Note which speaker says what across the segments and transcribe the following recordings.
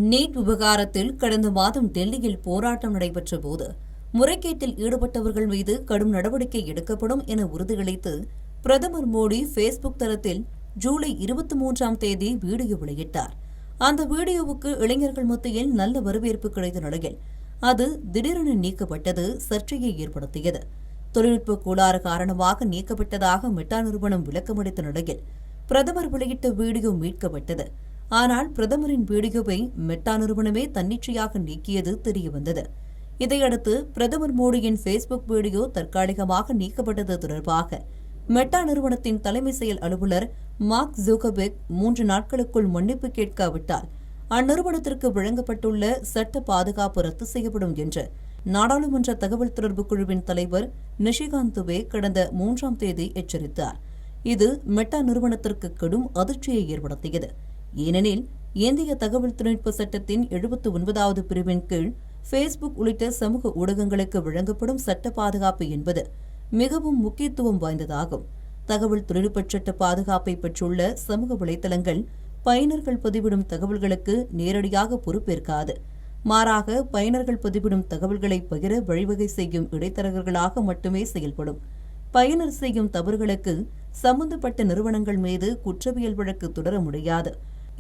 Speaker 1: NEET விவகாரத்தில் கடந்த மாதம் டெல்லியில் போராட்டம் நடைபெற்ற போது முறைகேட்டில் ஈடுபட்டவர்கள் மீது கடும் நடவடிக்கை எடுக்கப்படும் என உறுதியளித்து பிரதமர் மோடி ஃபேஸ்புக் தளத்தில் ஜூலை 23ஆம் தேதி வீடியோ வெளியிட்டார். அந்த வீடியோவுக்கு இளைஞர்கள் மத்தியில் நல்ல வரவேற்பு கிடைத்த நிலையில் அது திடீரென நீக்கப்பட்டது சர்ச்சையை ஏற்படுத்தியது. தொழில்நுட்ப கோளாறு காரணமாக நீக்கப்பட்டதாக மெட்டா நிறுவனம் விளக்கமளித்த நிலையில் பிரதமர் வெளியிட்ட வீடியோ மீட்கப்பட்டது. ஆனால் பிரதமரின் வீடியோவை மெட்டா நிறுவனமே தன்னிச்சையாக நீக்கியது தெரியவந்தது. இதையடுத்து பிரதமர் மோடியின் ஃபேஸ்புக் வீடியோ தற்காலிகமாக நீக்கப்பட்டது தொடர்பாக மெட்டா நிறுவனத்தின் தலைமை செயல் அலுவலர் மார்க் ஜூக்கர்பெர்க் 3 நாட்களுக்குள் மன்னிப்பு கேட்காவிட்டால் அந்நிறுவனத்திற்கு வழங்கப்பட்டுள்ள சட்ட பாதுகாப்பு ரத்து செய்யப்படும் என்று நாடாளுமன்ற தகவல் தொடர்பு குழுவின் தலைவர் நிஷிகாந்த் துபே கடந்த 3ஆம் தேதி எச்சரித்தார். இது மெட்டா நிறுவனத்திற்கு கடும் அதிர்ச்சியை ஏற்படுத்தியது. ஏனெனில் இந்திய தகவல் தொழில்நுட்ப சட்டத்தின் 79வது பிரிவின் கீழ் ஃபேஸ்புக் உள்ளிட்ட சமூக ஊடகங்களுக்கு வழங்கப்படும் சட்ட பாதுகாப்பு என்பது மிகவும் முக்கியத்துவம் வாய்ந்ததாகும். தகவல் தொழில்நுட்ப சட்ட பாதுகாப்பை பெற்றுள்ள சமூக வலைதளங்கள் பயனர்கள் பதிவிடும் தகவல்களுக்கு நேரடியாக பொறுப்பேற்காது. மாறாக பயனர்கள் பதிவிடும் தகவல்களை பகிர வழிவகை செய்யும் இடைத்தரகர்களாக மட்டுமே செயல்படும். பயனர் செய்யும் தவறுகளுக்கு சம்பந்தப்பட்ட நிறுவனங்கள் மீது குற்றவியல் வழக்கு தொடர முடியாது.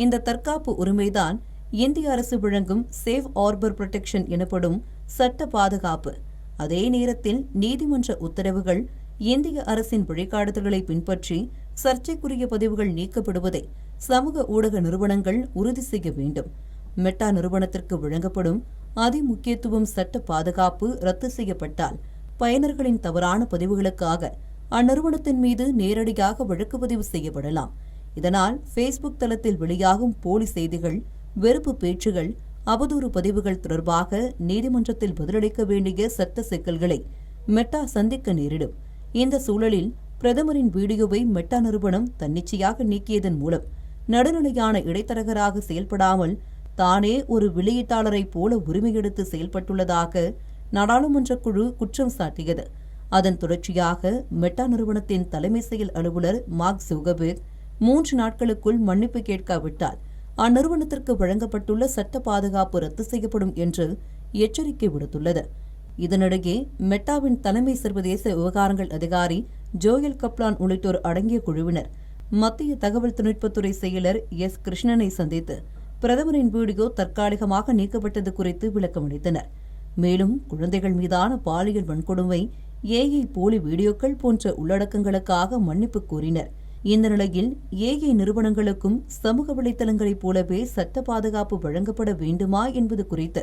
Speaker 1: இந்த தற்காப்பு உரிமைதான் இந்திய அரசு வழங்கும் சேஃப் ஹார்பர் புரொடெக்ஷன் எனப்படும் சட்ட பாதுகாப்பு. அதே நேரத்தில் நீதிமன்ற உத்தரவுகள் இந்திய அரசின் வழிகாட்டுதல்களை பின்பற்றி சர்ச்சைக்குரிய பதிவுகள் நீக்கப்படுவதை சமூக ஊடக நிறுவனங்கள் உறுதி செய்ய வேண்டும். மெட்டா நிறுவனத்திற்கு வழங்கப்படும் அதிமுக்கியத்துவம் சட்ட பாதுகாப்பு ரத்து செய்யப்பட்டால் பயனர்களின் தவறான பதிவுகளுக்காக அந்நிறுவனத்தின் மீது நேரடியாக வழக்கு பதிவு செய்யப்படலாம். இதனால் ஃபேஸ்புக் தளத்தில் வெளியாகும் போலி செய்திகள், வெறுப்பு பேச்சுகள், அவதூறு பதிவுகள் தொடர்பாக நீதிமன்றத்தில் பதிலளிக்க வேண்டிய சட்ட சிக்கல்களை மெட்டா சந்திக்க நேரிடும். இந்த சூழலில் பிரதமரின் வீடியோவை மெட்டா நிறுவனம் தன்னிச்சையாக நீக்கியதன் மூலம் நடுநிலையான இடைத்தரகராக செயல்படாமல் தானே ஒரு வெளியீட்டாளரைப் போல உரிமையெடுத்து செயல்பட்டுள்ளதாக நாடாளுமன்ற குழு குற்றம் சாட்டியது. அதன் தொடர்ச்சியாக மெட்டா நிறுவனத்தின் தலைமை செயல் அலுவலர் மார்க் ஜூக்கர்பெர்க் 3 நாட்களுக்குள் மன்னிப்பு கேட்காவிட்டால் அந்நிறுவனத்திற்கு வழங்கப்பட்டுள்ள சட்ட பாதுகாப்பு ரத்து செய்யப்படும் என்று எச்சரிக்கை விடுத்துள்ளது. இதனிடையே மெட்டாவின் தலைமை சர்வதேச விவகாரங்கள் அதிகாரி ஜோயல் கப்லான் உள்ளிட்டோர் அடங்கிய குழுவினர் மத்திய தகவல் தொழில்நுட்பத்துறை செயலர் எஸ். கிருஷ்ணனை சந்தித்து பிரதமரின் வீடியோ தற்காலிகமாக நீக்கப்பட்டது குறித்து விளக்கமளித்தனர். மேலும் குழந்தைகள் மீதான பாலியல் வன்கொடுமை, ஏஐ போலி வீடியோக்கள் போன்ற உள்ளடக்கங்களுக்காக மன்னிப்பு கோரினர். இந்த நிலையில் ஏஐ நிறுவனங்களுக்கும் சமூக வலைதளங்களைப் போலவே சட்ட பாதுகாப்பு வழங்கப்பட வேண்டுமா என்பது குறித்து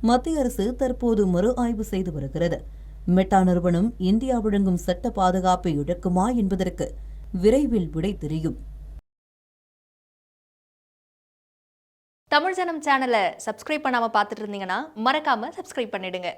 Speaker 1: மத்திய அரசு தற்போது மறு ஆய்வு செய்து வருகிறது. மெட்டா நிறுவனம் இந்தியா வழங்கும் சட்ட பாதுகாப்பை இழக்குமா என்பதற்கு விரைவில் விடை தெரியும்.
Speaker 2: தமிழ் ஜனம் சேனலை சப்ஸ்கிரைப் பண்ணாம பார்த்துட்டு இருந்தீங்கன்னா மறக்காம சப்ஸ்கிரைப் பண்ணிடுங்க.